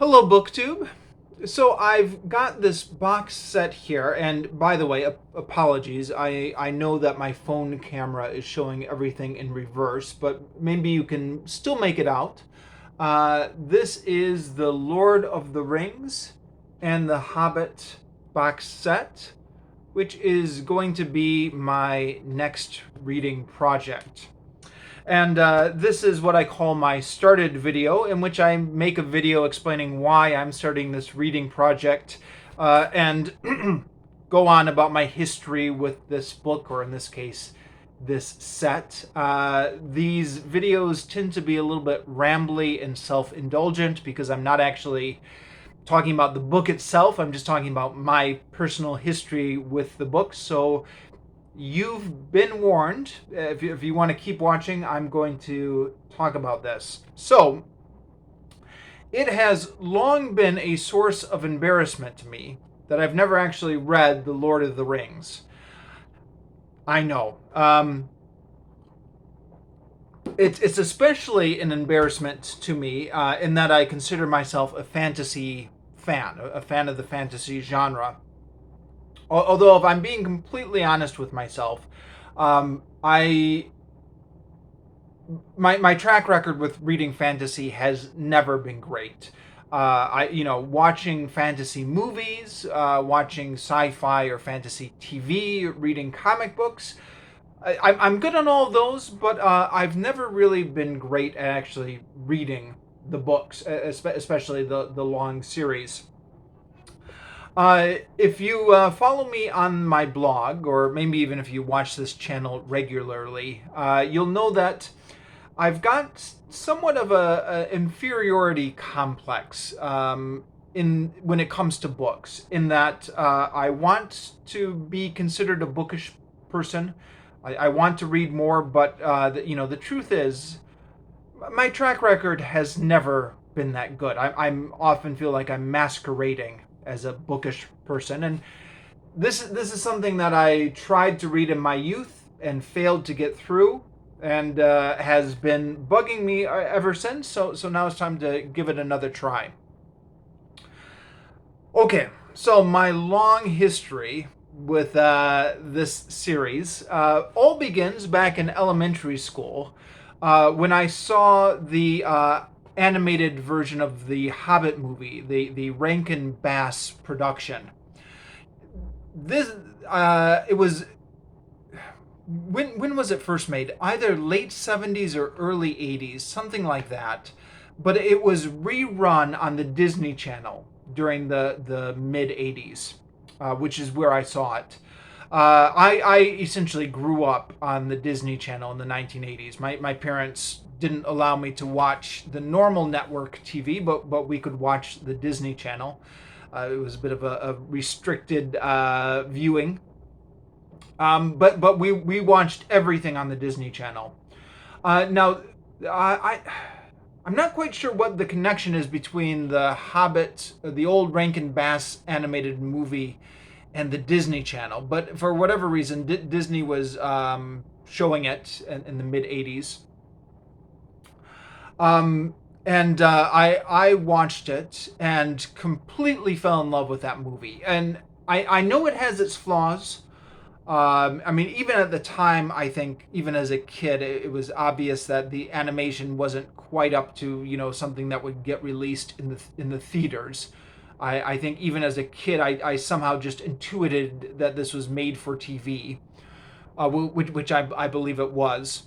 Hello, BookTube. So I've got this box set here, and by the way, apologies. I know that my phone camera is showing everything in reverse, but maybe you can still make it out. This is the Lord of the Rings and the Hobbit box set, which is going to be my next reading project. And this is what I call my started video, in which I make a video explaining why I'm starting this reading project and go on about my history with this book, or in this case, this set. These videos tend to be a little bit rambly and self-indulgent because I'm not actually talking about the book itself. I'm just talking about my personal history with the book. So you've been warned. If you want to keep watching, I'm going to talk about this. So, it has long been a source of embarrassment to me that I've never actually read The Lord of the Rings. I know. It's especially an embarrassment to me in that I consider myself a fantasy fan, a fan of the fantasy genre. Although, if I'm being completely honest with myself, I my track record with reading fantasy has never been great. Watching fantasy movies, watching sci-fi or fantasy TV, reading comic books. I'm good on all of those, but I've never really been great at actually reading the books, especially the long series. If you follow me on my blog, or maybe even if you watch this channel regularly, you'll know that I've got somewhat of a inferiority complex in when it comes to books. In that I want to be considered a bookish person. I want to read more, but the truth is, my track record has never been that good. I'm often feel like I'm masquerading as a bookish person, and this is something that I tried to read in my youth and failed to get through, and has been bugging me ever since. So now it's time to give it another try. Okay, so my long history with this series all begins back in elementary school when I saw the animated version of the Hobbit movie, the Rankin Bass production. This it was when was it first made? Either late 70s or early 80s, something like that. But it was rerun on the Disney Channel during the mid 80s, which is where I saw it. I essentially grew up on the Disney Channel in the 1980s. My parents didn't allow me to watch the normal network TV, but we could watch the Disney Channel. It was a bit of a restricted viewing, but we watched everything on the Disney Channel. Now, I'm not quite sure what the connection is between the Hobbit, the old Rankin Bass animated movie, and the Disney Channel, but for whatever reason, Disney was showing it in the mid '80s. And I watched it and completely fell in love with that movie. And I know it has its flaws. I mean, even at the time, I think, even as a kid, it was obvious that the animation wasn't quite up to something that would get released in the theaters. I think even as a kid, I somehow just intuited that this was made for TV, which I believe it was.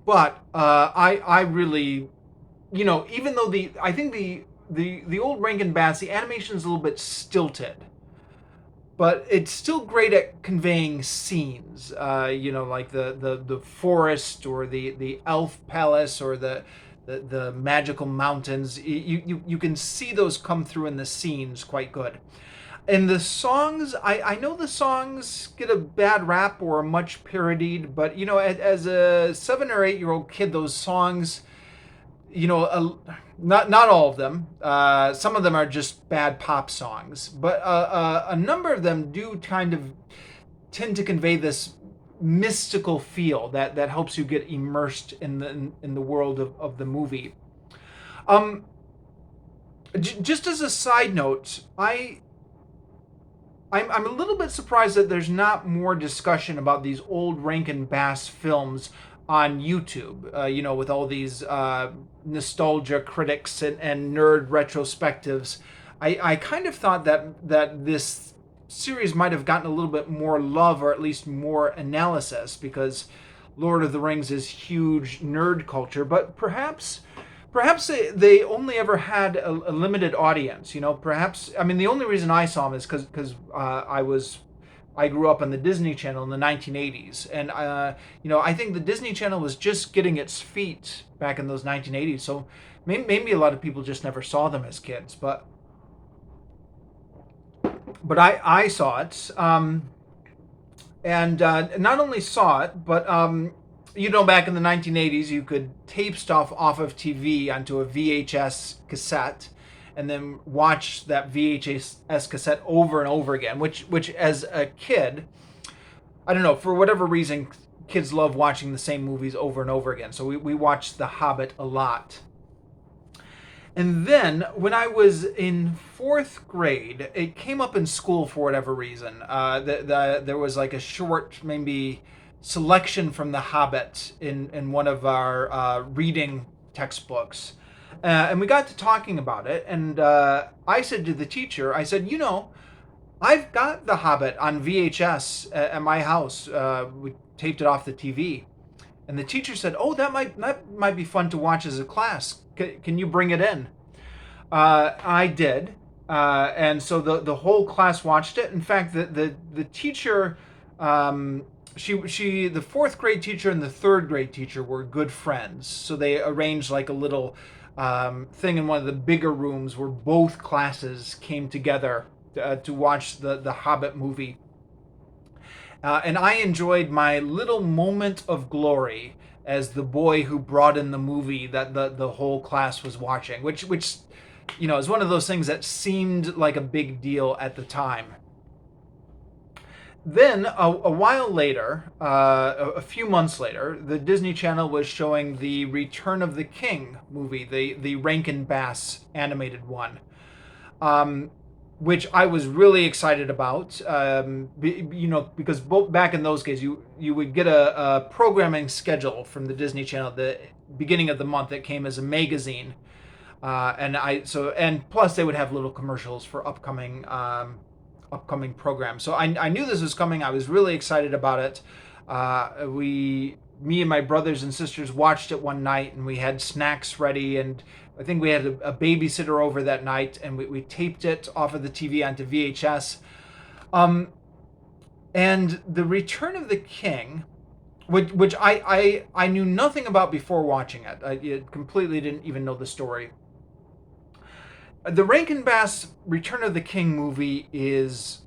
But I really, even though I think the old Rankin Bass, the animation is a little bit stilted, but it's still great at conveying scenes. Like the forest, or the elf palace, or the magical mountains. You can see those come through in the scenes quite good. And the songs, I know the songs get a bad rap or are much parodied, but as a 7 or 8 year old kid, those songs, not all of them. Some of them are just bad pop songs, but a number of them do kind of tend to convey this mystical feel that helps you get immersed in the world of the movie. Um, Just as a side note, I'm a little bit surprised that there's not more discussion about these old Rankin Bass films on YouTube. With all these nostalgia critics and nerd retrospectives. I kind of thought that this series might have gotten a little bit more love, or at least more analysis, because Lord of the Rings is huge nerd culture. But perhaps they only ever had a limited audience. Perhaps, I mean, the only reason I saw them is because I grew up on the Disney Channel in the 1980s, and I think the Disney Channel was just getting its feet back in those 1980s. So maybe a lot of people just never saw them as kids, but I saw it. And not only saw it, but back in the 1980s, you could tape stuff off of TV onto a VHS cassette, and then watch that VHS cassette over and over again. Which as a kid, I don't know, for whatever reason, kids love watching the same movies over and over again. So we watched The Hobbit a lot. And then, when I was in fourth grade, it came up in school for whatever reason. There was like a short, maybe, selection from The Hobbit in one of our reading textbooks. And we got to talking about it, and I said to the teacher, I said, I've got The Hobbit on VHS at my house. We taped it off the TV. And the teacher said, "Oh, that might be fun to watch as a class. Can you bring it in?" I did, and so the whole class watched it. In fact, the teacher, the fourth grade teacher and the third grade teacher were good friends. So they arranged like a little thing in one of the bigger rooms where both classes came together to watch the Hobbit movie. And I enjoyed my little moment of glory as the boy who brought in the movie that the whole class was watching, which is one of those things that seemed like a big deal at the time. Then a while later, a few months later, the Disney Channel was showing the Return of the King movie, the Rankin Bass animated one. Which I was really excited about, because back in those days, you would get a programming schedule from the Disney Channel at the beginning of the month. It came as a magazine, and plus they would have little commercials for upcoming programs. So I knew this was coming. I was really excited about it. Me and my brothers and sisters watched it one night, and we had snacks ready, and I think we had a babysitter over that night, and we taped it off of the TV onto VHS. And The Return of the King, which I knew nothing about before watching it. I completely didn't even know the story. The Rankin Bass Return of the King movie is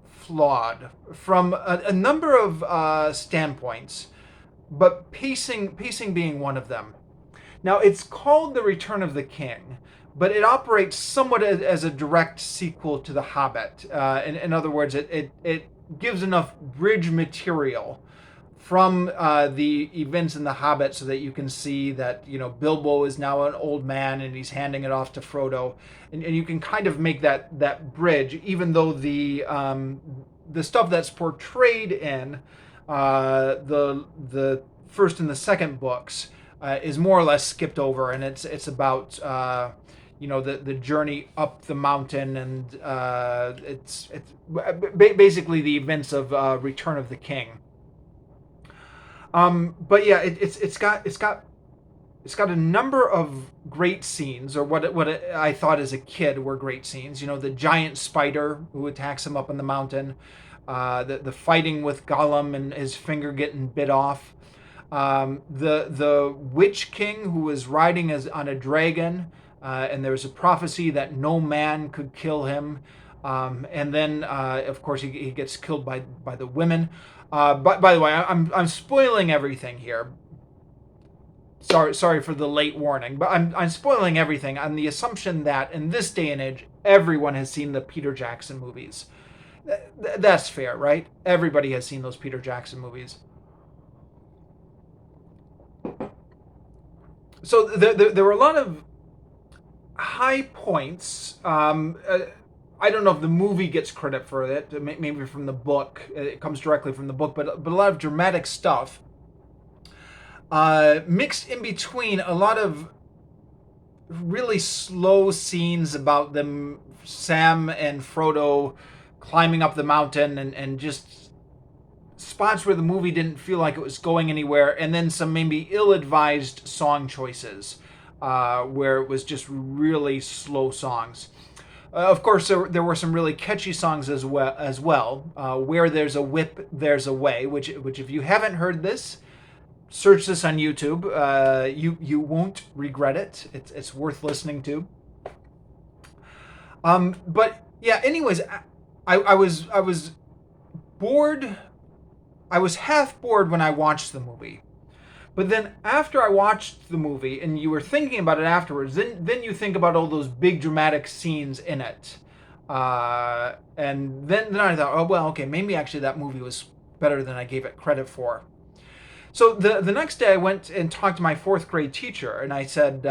flawed from a number of standpoints, but pacing being one of them. Now, it's called The Return of the King, but it operates somewhat as a direct sequel to The Hobbit. In other words, it gives enough bridge material from the events in The Hobbit so that you can see that, Bilbo is now an old man and he's handing it off to Frodo. And you can kind of make that bridge, even though the stuff that's portrayed in the first and the second books is more or less skipped over, and it's about the journey up the mountain, and it's basically the events of Return of the King. But yeah, it's got a number of great scenes, or what I thought as a kid were great scenes. The giant spider who attacks him up on the mountain, the fighting with Gollum and his finger getting bit off. The Witch King who was riding on a dragon, and there was a prophecy that no man could kill him. And then, of course, he gets killed by the women. By the way, I'm spoiling everything here. Sorry for the late warning, but I'm spoiling everything on the assumption that in this day and age, everyone has seen the Peter Jackson movies. That's fair, right? Everybody has seen those Peter Jackson movies. So there were a lot of, high points. I don't know if the movie gets credit for it. Maybe from the book. It comes directly from the book, but a lot of dramatic stuff. Mixed in between a lot of really slow scenes about them, Sam and Frodo, climbing up the mountain, and just spots where the movie didn't feel like it was going anywhere, and then some maybe ill-advised song choices, where it was just really slow songs. Of course, there were some really catchy songs as well. Where there's a whip, there's a way. Which if you haven't heard this, search this on YouTube. You won't regret it. It's worth listening to. But yeah. Anyways, I was bored. I was half bored when I watched the movie. But then after I watched the movie and you were thinking about it afterwards, then you think about all those big dramatic scenes in it. And then I thought, oh, well, okay, maybe actually that movie was better than I gave it credit for. So the next day I went and talked to my fourth grade teacher, and I said,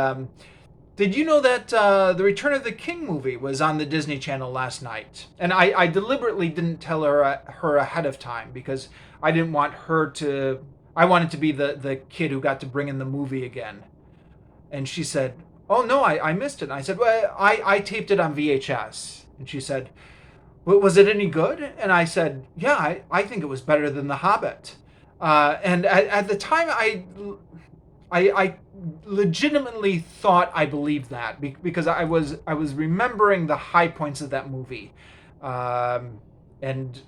did you know that the Return of the King movie was on the Disney Channel last night? And I deliberately didn't tell her ahead of time because I didn't want her to... I wanted to be the kid who got to bring in the movie again. And she said, oh, no, I missed it. And I said, well, I taped it on VHS. And she said, well, was it any good? And I said, yeah, I think it was better than The Hobbit. And at the time, I legitimately thought I believed that because I was remembering the high points of that movie, and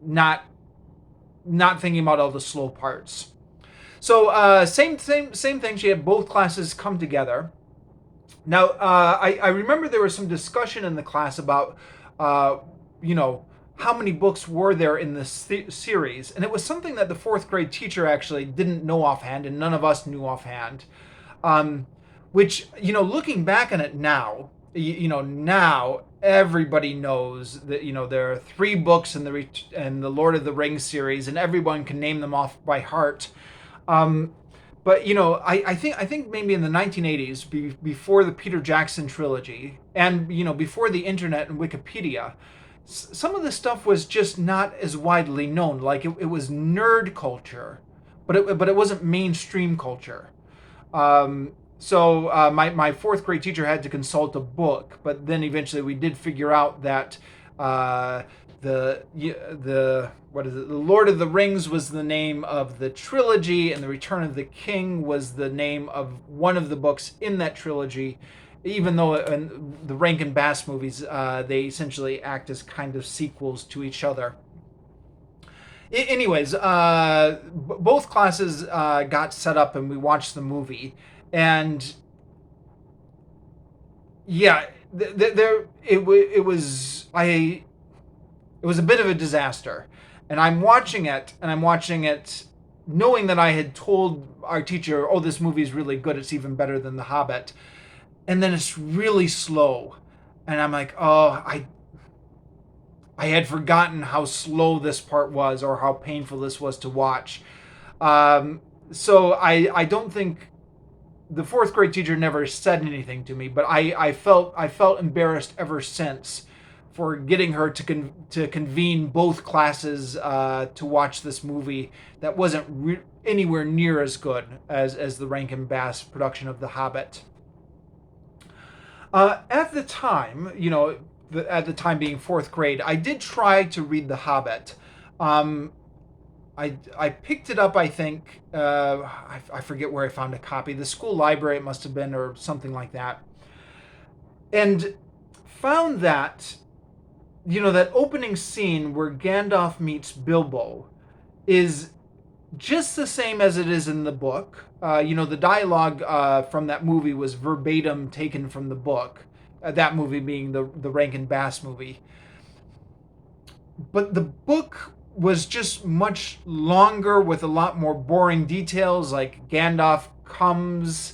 not thinking about all the slow parts. So same thing. She had both classes come together. Now I remember there was some discussion in the class about how many books were there in this series, and it was something that the fourth grade teacher actually didn't know offhand, and none of us knew offhand. Which, looking back on it now, now everybody knows that there are 3 books in the Lord of the Rings series, and everyone can name them off by heart. But I think maybe in the 1980s, before the Peter Jackson trilogy, and before the internet and Wikipedia, some of this stuff was just not as widely known. Like it was nerd culture, but it wasn't mainstream culture. So my fourth grade teacher had to consult a book, but then eventually we did figure out that the Lord of the Rings was the name of the trilogy, and the Return of the King was the name of one of the books in that trilogy. Even though in the Rankin Bass movies, they essentially act as kind of sequels to each other. Anyways, both classes got set up and we watched the movie, and yeah, it was a bit of a disaster, and I'm watching it knowing that I had told our teacher, oh, this movie is really good, it's even better than The Hobbit, and then it's really slow, and I'm like, oh, I had forgotten how slow this part was, or how painful this was to watch. So I don't think the fourth grade teacher never said anything to me, but I felt embarrassed ever since for getting her to convene both classes to watch this movie that wasn't anywhere near as good as the Rankin Bass production of The Hobbit. At the time, at the time being fourth grade, I did try to read The Hobbit. I picked it up, I think, I forget where I found a copy. The school library it must have been, or something like that. And found that, that opening scene where Gandalf meets Bilbo is just the same as it is in the book. The dialogue from that movie was verbatim taken from the book. That movie being the Rankin Bass movie. But the book was just much longer with a lot more boring details, like Gandalf comes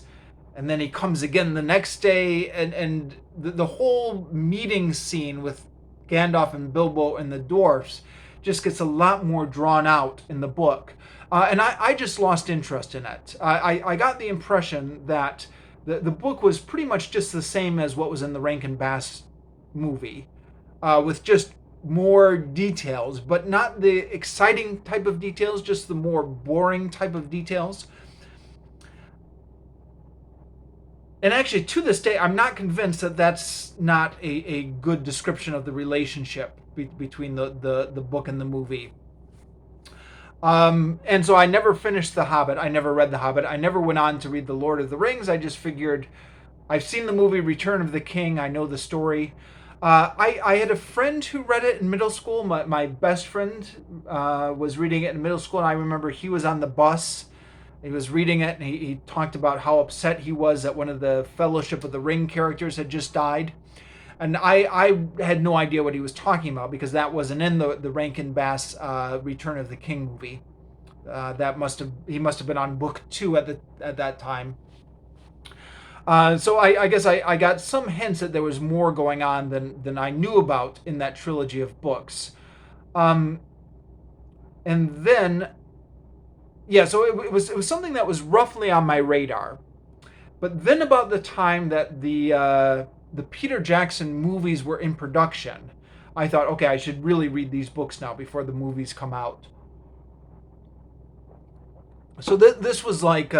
and then he comes again the next day, and the whole meeting scene with Gandalf and Bilbo and the dwarfs just gets a lot more drawn out in the book. And I just lost interest in it. I got the impression that The book was pretty much just the same as what was in the Rankin Bass movie, with just more details, but not the exciting type of details, just the more boring type of details. And actually, to this day, I'm not convinced that that's not a good description of the relationship between the book and the movie. And so I never finished The Hobbit. I never read The Hobbit. I never went on to read The Lord of the Rings. I just figured I've seen the movie Return of the King. I know the story. I had a friend who read it in middle school. My best friend was reading it in middle school, and I remember he was on the bus. He was reading it, and he talked about how upset he was that one of the Fellowship of the Ring characters had just died. And I had no idea what he was talking about because that wasn't in the Rankin Bass Return of the King movie. He must have been on book 2 at that time. So I guess I got some hints that there was more going on than I knew about in that trilogy of books. And then, yeah, so it was something that was roughly on my radar. But then about the time that the Peter Jackson movies were in production, I thought, okay, I should really read these books now before the movies come out. So this was like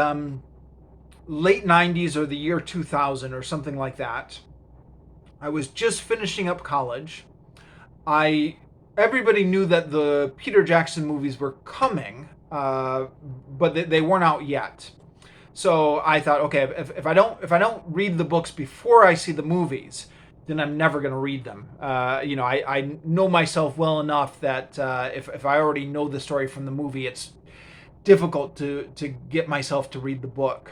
late 90s or the year 2000 or something like that. I was just finishing up college. Everybody knew that the Peter Jackson movies were coming, but they weren't out yet. So I thought, okay, if I don't read the books before I see the movies, then I'm never going to read them. I know myself well enough that if I already know the story from the movie, it's difficult to get myself to read the book.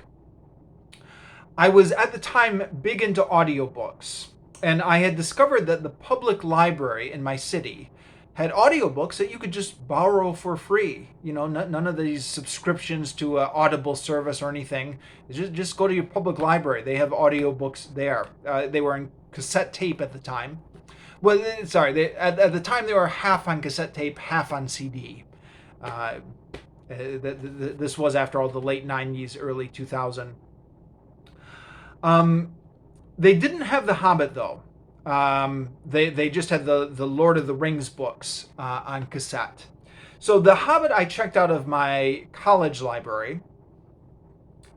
I was at the time big into audiobooks, and I had discovered that the public library in my city had audiobooks that you could just borrow for free. None of these subscriptions to an Audible service or anything. Just go to your public library. They have audiobooks there. They were in cassette tape at the time. Well, sorry, at the time they were half on cassette tape, half on CD. This was after all the late 90s, early 2000. They didn't have The Hobbit, though. They just had the Lord of the Rings books on cassette. So The Hobbit I checked out of my college library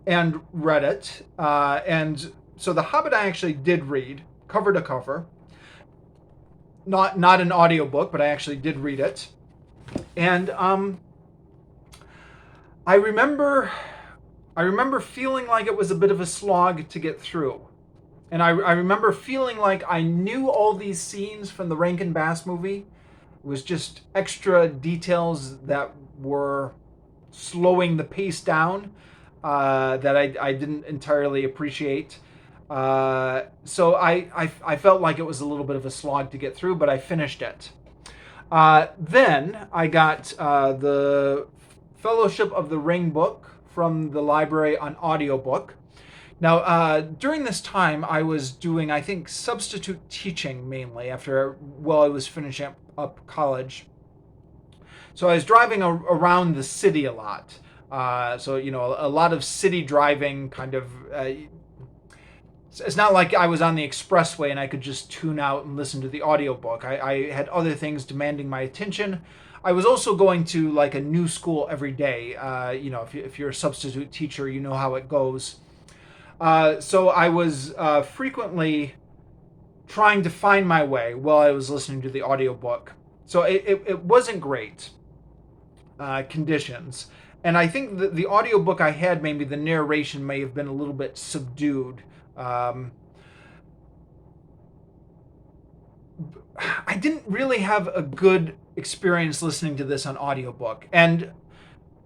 and read it. And so The Hobbit I actually did read, cover to cover. Not an audiobook, but I actually did read it. And I remember feeling like it was a bit of a slog to get through. And I remember feeling like I knew all these scenes from the Rankin Bass movie. It was just extra details that were slowing the pace down that I didn't entirely appreciate. So I felt like it was a little bit of a slog to get through, but I finished it. Then I got the Fellowship of the Ring book from the library on audiobook. Now, during this time, I was doing, I think, substitute teaching mainly while I was finishing up college. So I was driving around the city a lot. So, a lot of city driving kind of... it's not like I was on the expressway and I could just tune out and listen to the audiobook. I had other things demanding my attention. I was also going to like a new school every day. If you're a substitute teacher, you know how it goes. So I was frequently trying to find my way while I was listening to the audiobook. So it wasn't great conditions. And I think the audiobook I had, maybe the narration may have been a little bit subdued. I didn't really have a good experience listening to this on audiobook. And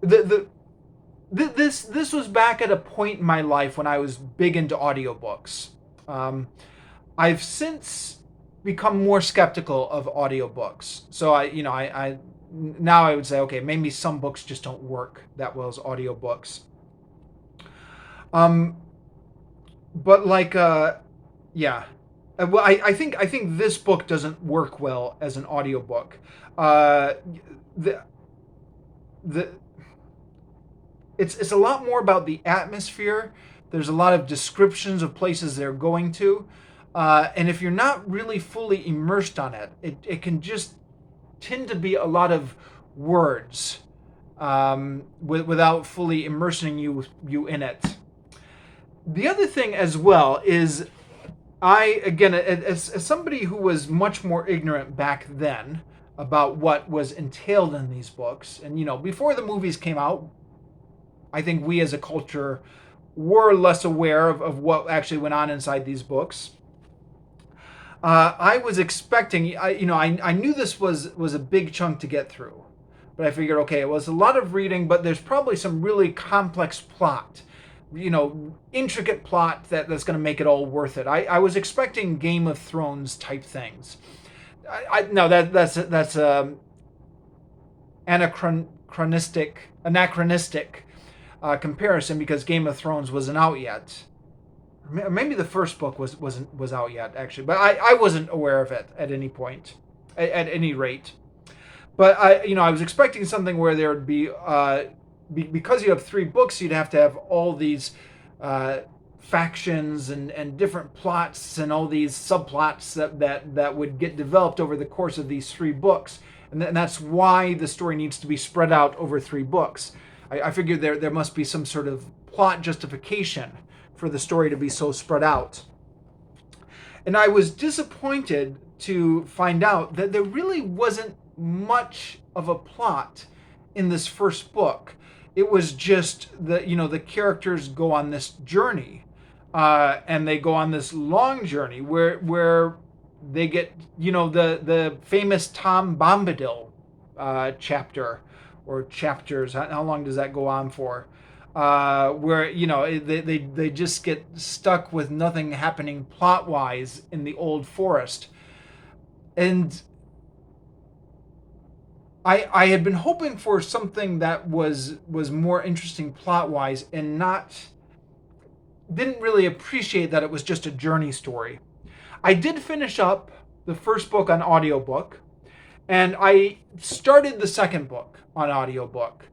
this was back at a point in my life when I was big into audiobooks. I've since become more skeptical of audiobooks. So I now I would say, okay, maybe some books just don't work that well as audiobooks. But like, yeah. Well, I think this book doesn't work well as an audiobook. It's a lot more about the atmosphere There's a lot of descriptions of places they're going to. And if you're not really fully immersed on it, it can just tend to be a lot of words without fully immersing you in it. The other thing as well is again, as somebody who was much more ignorant back then about what was entailed in these books, and before the movies came out, I think we as a culture were less aware of what actually went on inside these books. I was expecting, I knew this was a big chunk to get through, but I figured, okay, it was a lot of reading, but there's probably some really complex plot, intricate plot that's going to make it all worth it. I was expecting Game of Thrones type things. No, that's anachronistic comparison, because Game of Thrones wasn't out yet. Maybe the first book was out yet, actually, but I wasn't aware of it at any point, at any rate. But I was expecting something where there would be, because you have 3 books, you'd have to have all these factions and different plots and all these subplots that would get developed over the course of these 3 books, and that's why the story needs to be spread out over 3 books. I figured there must be some sort of plot justification for the story to be so spread out. And I was disappointed to find out that there really wasn't much of a plot in this first book. It was just the characters go on this journey, and they go on this long journey where they get the famous Tom Bombadil chapter or chapters. How long does that go on for? Where they just get stuck with nothing happening plot wise in the old forest, and I had been hoping for something that was more interesting plot wise, and didn't really appreciate that it was just a journey story. I did finish up the first book on audiobook, and I started the second book on audiobook.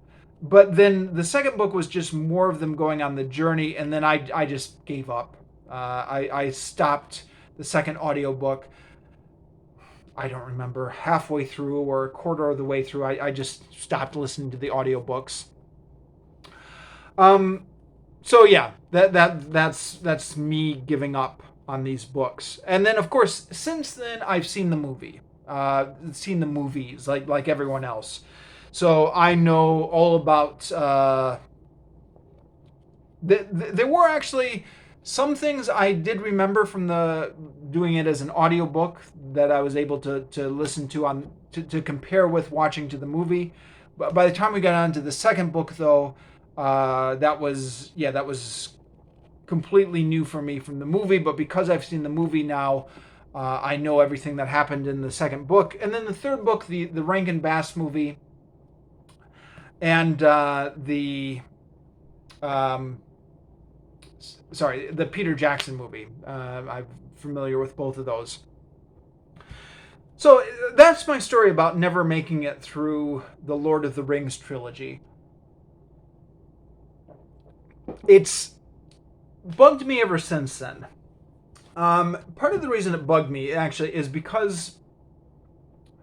But then the second book was just more of them going on the journey, and then I just gave up. I stopped the second audiobook. I don't remember, halfway through or a quarter of the way through. I just stopped listening to the audiobooks. So yeah, that's me giving up on these books. And then of course, since then I've seen the movie, seen the movies like everyone else. So I know all about. There were actually some things I did remember from doing it as an audiobook that I was able to listen to to compare with watching to the movie. But by the time we got on to the second book, though, that was completely new for me from the movie. But because I've seen the movie now, I know everything that happened in the second book. And then the third book, the Rankin Bass movie, and the Peter Jackson movie. I'm familiar with both of those. So that's my story about never making it through the Lord of the Rings trilogy. It's bugged me ever since then. Part of the reason it bugged me, actually, is because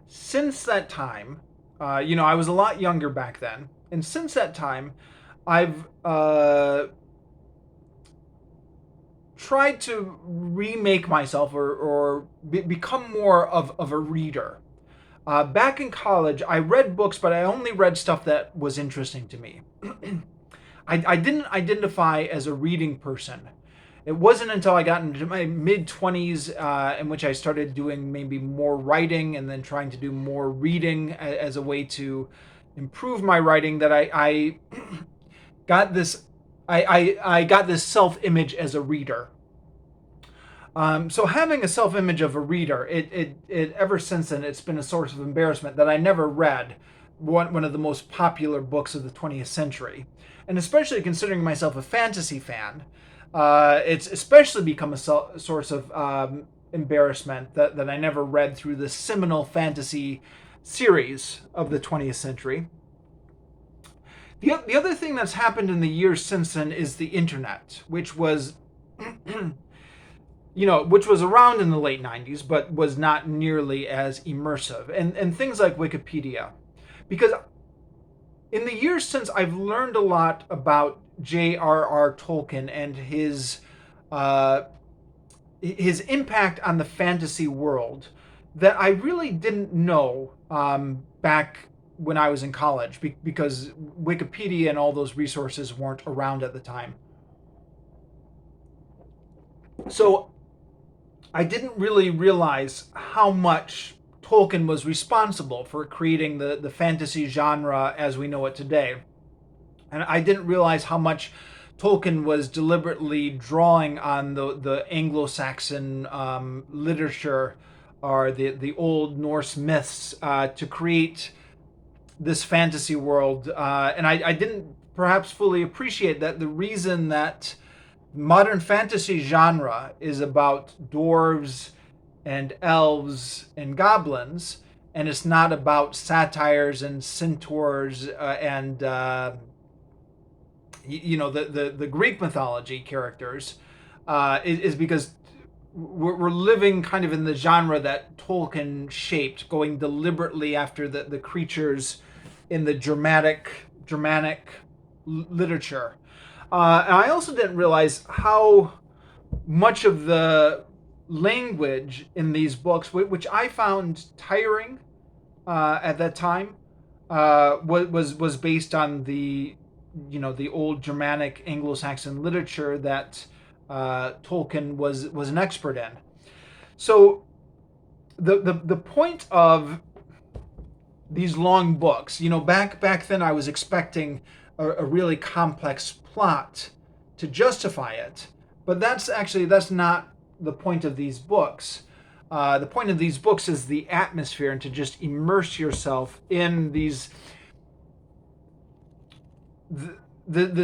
since that time, I was a lot younger back then, and since that time, I've tried to remake myself or become more of a reader. Back in college, I read books, but I only read stuff that was interesting to me. I didn't identify as a reading person. It wasn't until I got into my mid-20s in which I started doing maybe more writing and then trying to do more reading as a way to improve my writing that I got this I got this self-image as a reader. So having a self-image of a reader, it ever since then, it's been a source of embarrassment that I never read one of the most popular books of the 20th century. And especially considering myself a fantasy fan, it's especially become a source of embarrassment that I never read through the seminal fantasy series of the 20th century. The other thing that's happened in the years since then is the internet, which was, which was around in the late 90s, but was not nearly as immersive. And things like Wikipedia. Because in the years since, I've learned a lot about J.R.R. Tolkien and his impact on the fantasy world that I really didn't know back when I was in college, because Wikipedia and all those resources weren't around at the time. So I didn't really realize how much Tolkien was responsible for creating the fantasy genre as we know it today. And I didn't realize how much Tolkien was deliberately drawing on the Anglo-Saxon literature, or the Old Norse myths, to create this fantasy world. And I didn't perhaps fully appreciate that the reason that modern fantasy genre is about dwarves and elves and goblins, and it's not about satyrs and centaurs and the Greek mythology characters, is because we're living kind of in the genre that Tolkien shaped, going deliberately after the creatures in the Germanic literature. And I also didn't realize how much of the language in these books, which I found tiring at that time, was based on the old Germanic Anglo-Saxon literature that Tolkien was an expert in. So the point of these long books, back then I was expecting a really complex plot to justify it, but that's not the point of these books. The point of these books is the atmosphere, and to just immerse yourself in the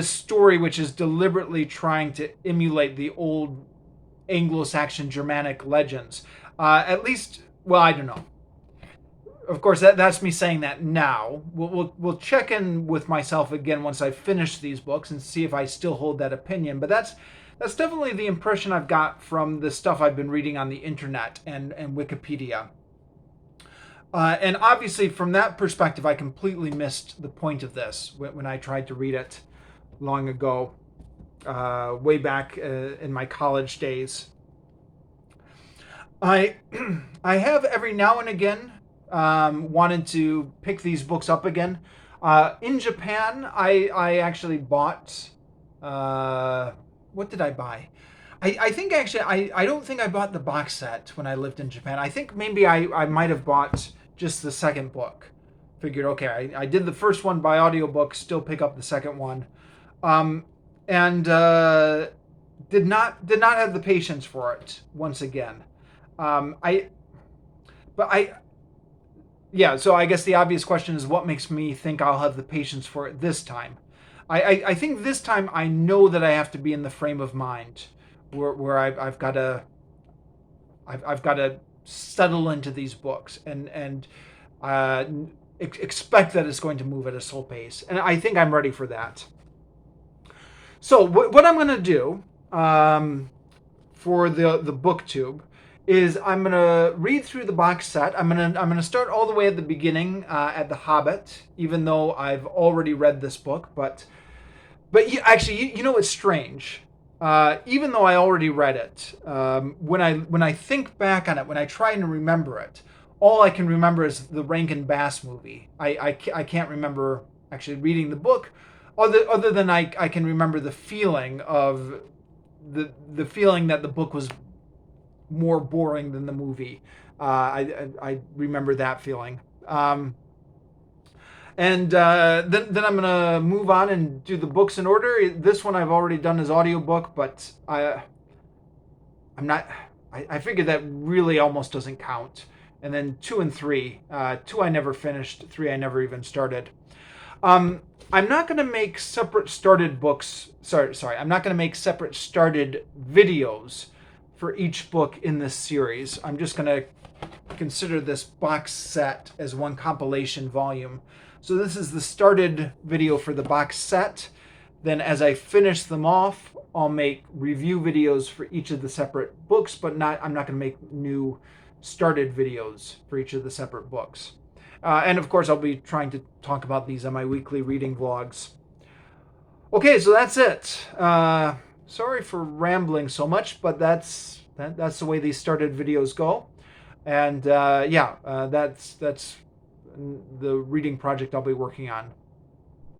story, which is deliberately trying to emulate the old Anglo-Saxon Germanic legends. At least, well, I don't know. Of course, that's me saying that now. We'll check in with myself again once I finish these books and see if I still hold that opinion. But that's definitely the impression I've got from the stuff I've been reading on the internet and Wikipedia. And obviously, from that perspective, I completely missed the point of this when I tried to read it long ago, way back in my college days. I have every now and again wanted to pick these books up again. In Japan, I actually bought... what did I buy? I think actually, I don't think I bought the box set when I lived in Japan. I think maybe I might have bought just the second book. Figured, okay, I did the first one by audiobook, still pick up the second one. And did not have the patience for it once again. So I guess the obvious question is, what makes me think I'll have the patience for it this time? I think this time I know that I have to be in the frame of mind where I've got to settle into these books and expect that it's going to move at a slow pace, and I think I'm ready for that. So what I'm going to do for the booktube is I'm going to read through the box set. I'm going to start all the way at the beginning at The Hobbit, even though I've already read this book. But actually, it's strange. Even though I already read it, when I think back on it, when I try to remember it, all I can remember is the Rankin Bass movie. I can't remember actually reading the book, other than I can remember the feeling of the feeling that the book was more boring than the movie. I remember that feeling. And then I'm gonna move on and do the books in order. This one I've already done as audiobook, but I figured that really almost doesn't count. And then 2 and 3. 2 I never finished. 3 I never even started. I'm not gonna make separate started books. Sorry. I'm not gonna make separate started videos for each book in this series. I'm just gonna consider this box set as one compilation volume. So this is the started video for the box set. Then as I finish them off, I'll make review videos for each of the separate books, but I'm not going to make new started videos for each of the separate books. And of course, I'll be trying to talk about these on my weekly reading vlogs. Okay, so that's it. Sorry for rambling so much, but that's the way these started videos go. And that's the reading project I'll be working on.